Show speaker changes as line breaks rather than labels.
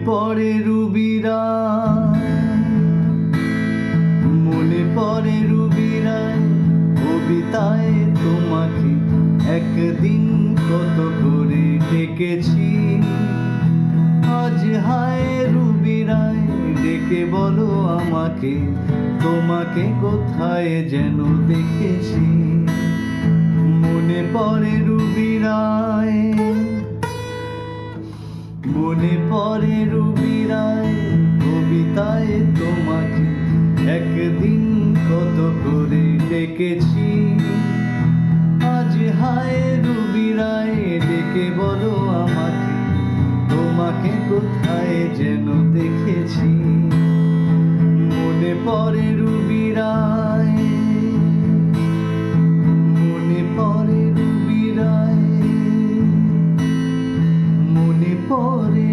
পড়ে রুবিরায়, মনে পড়ে রুবিরায় কবিতায় তোমাকে একদিন কত করে ডেকেছি। আজ হায় রুবিরায় ডেকে বলো আমাকে, তোমাকে কোথায় যেন দেখেছি। মনে পড়ে রুবিরায়, মনে পড়ে রুবিরায় কবিতায় তোমাকে একদিন কত করে ডেকেছি। আজ হায় রুবিরায় ডেকে বলো আমাকে, তোমাকে কোথায় যেন দেখেছি। মনে পড়ে রুবিরায়, মনে পড়ে রুবিরায়, মনে পড়ে